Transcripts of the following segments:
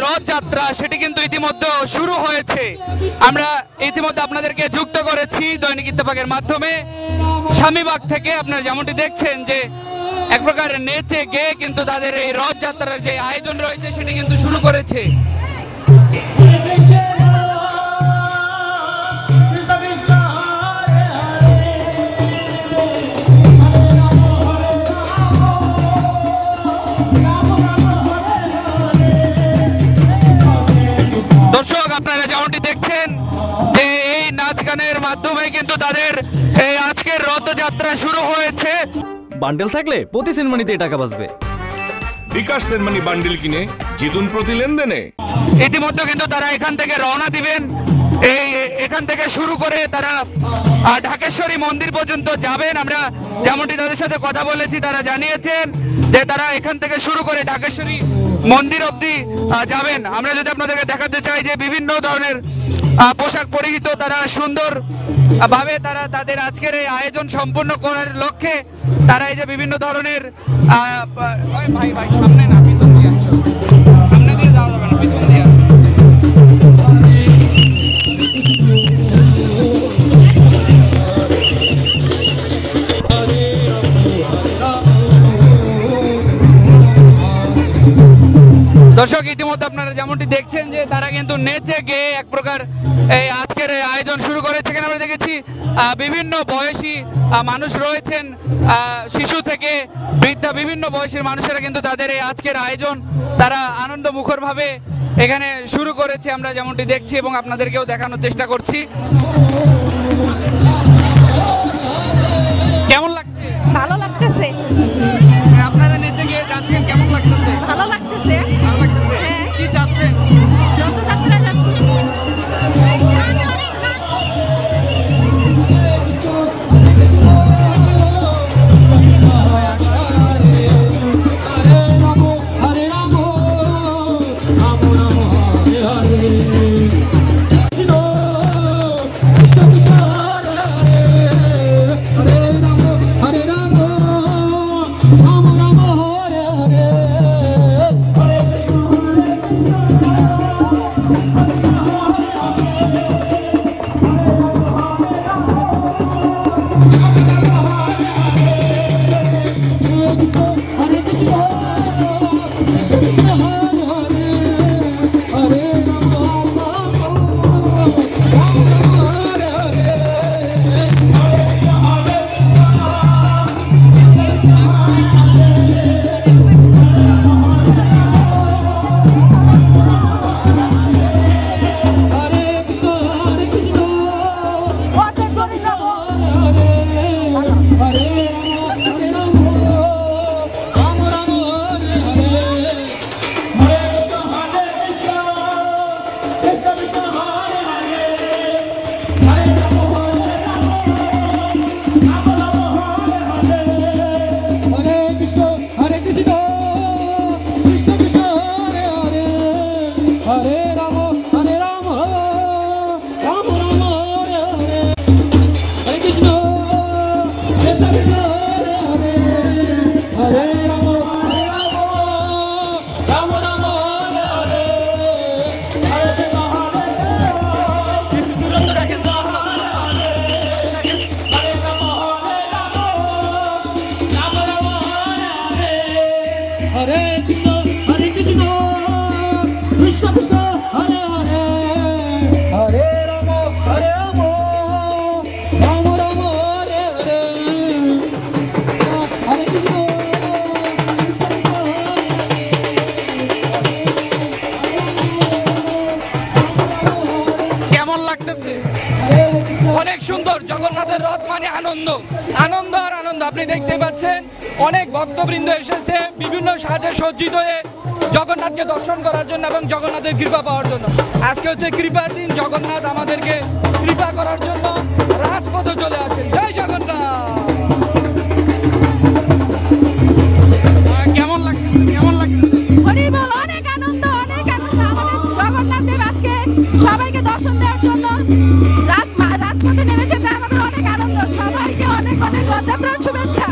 রথযাত্রা সেটি কিন্তু ইতিমধ্যে শুরু হয়েছে। আমরা ইতিমধ্যে আপনাদেরকে যুক্ত করেছি দৈনিক ইত্তেফাকের মাধ্যমে স্বামীবাগ থেকে। আপনারা যেমনটি দেখছেন যে এক প্রকার নেচে গেয়ে কিন্তু তাদের এই রথযাত্রার যে আয়োজন রয়েছে সেটি কিন্তু শুরু করেছে। দর্শক আপনারা যেমনটি দেখছেন যে এই নাচ গানের মাধ্যমে কিন্তু তাদের এই আজকের রথযাত্রা শুরু হয়েছে। বান্ডেল থাকলে প্রতি সেনমানিতে টাকা বাঁচবে। বিকাশ সেনমানি বান্ডেল কিনে জিতুন প্রতি লেনদেনে। ইতিমধ্যে কিন্তু তারা এখান থেকে রওনা দিবেন। এখান থেকে শুরু করে তারা ঢাকেশ্বরী মন্দির পর্যন্ত যাবেন। আমরা যেমনটি তাদের সাথে কথা বলেছি তারা জানিয়েছেন যে তারা এখান থেকে শুরু করে ঢাকেশ্বরী মন্দির অবধি যাবেন। আমরা যদি আপনাদেরকে দেখাতে চাই যে বিভিন্ন ধরনের পোশাক পরিহিত তারা সুন্দর ভাবে তারা তাদের আজকের এই আয়োজন সম্পূর্ণ করার লক্ষ্যে তারা এই যে বিভিন্ন ধরনের ভাই ভাই সামনে না পিছন দিয়ে সামনে দিয়ে যাওয়া যাবে না, পিছন দিয়ে। দর্শক ইতিমধ্যে আপনারা যেমনটি দেখছেন যে তারা কিন্তু নেচে গেয়ে এক প্রকার এই আজকের এই আয়োজন শুরু করেছে। এখানে আমরা দেখেছি বিভিন্ন বয়সী মানুষ রয়েছেন, শিশু থেকে বৃদ্ধা বিভিন্ন বয়সের মানুষেরা কিন্তু তাদের এই আজকের আয়োজন তারা আনন্দ মুখর ভাবে এখানে শুরু করেছে। আমরা যেমনটি দেখছি এবং আপনাদেরকেও দেখানোর চেষ্টা করছি। কেমন লাগছে? ভালো লাগতেছে। আপনারা নেচে গিয়ে যাচ্ছেন, কেমন লাগতেছে? ভালো লাগতেছে। ভালো লাগতেছে। কি যাচ্ছেন? রথযাত্রা যাচ্ছি। অনেক সুন্দর। জগন্নাথের রথ মানে আনন্দ, আনন্দ আর আনন্দ। আপনি দেখতে পাচ্ছেন অনেক ভক্তবৃন্দ এসেছে বিভিন্ন সাজে সজ্জিত হয়ে জগন্নাথকে দর্শন করার জন্য এবং জগন্নাথের কৃপা পাওয়ার জন্য। আজকে হচ্ছে কৃপার দিন, জগন্নাথ আমাদেরকে কৃপা করার জন্য রাজপথে চলে আসেন। জয় জগন্নাথ। কেমন লাগছে? কেমন লাগছে? অনেক আনন্দ, অনেক আনন্দ। আমাদের জগন্নাথ দেব আজকে সবাইকে দর্শন দেওয়ার জন্য রাজপথে নেমেছে, তাই আমাদের অনেক আনন্দ। সবাইকে অনেক অনেক রথযাত্রার শুভেচ্ছা।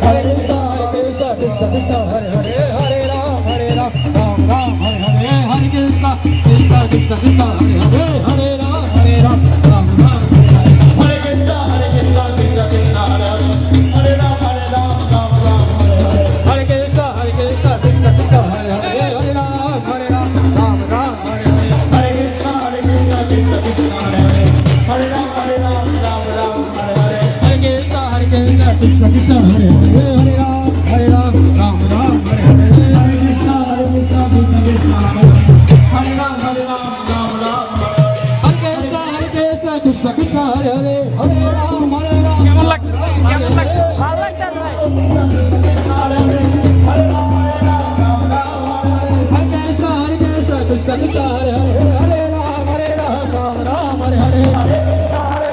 Hare Krishna, Hare Krishna, Krishna Krishna, Hare Krishna Krishna Hare Hare Hare Ram Ram Ram Hare Krishna Krishna Krishna Hare Hare Hare Ram Ram Ram Hare Krishna Krishna Krishna Hare Hare Hare Ram Ram Ram Hare Hare Krishna Krishna Krishna Hare Hare Hare Ram Ram Ram Hare Hare Krishna Krishna Krishna Hare Hare Hare Ram Ram Ram Hare Hare Hare Krishna Krishna Krishna Hare Hare Ram Ram Krishna Krishna Hare Hare Hare Ram কেমন লাগছে কেমন লাগছে ভালো লাগছে হরে কৃষ্ণ কৃষ্ণ কৃষ্ণ হরে হরে হরে রাম রাম রাম হরে হরে হরে কৃষ্ণ হরে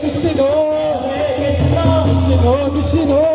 কৃষ্ণ কৃষ্ণ কৃষ্ণ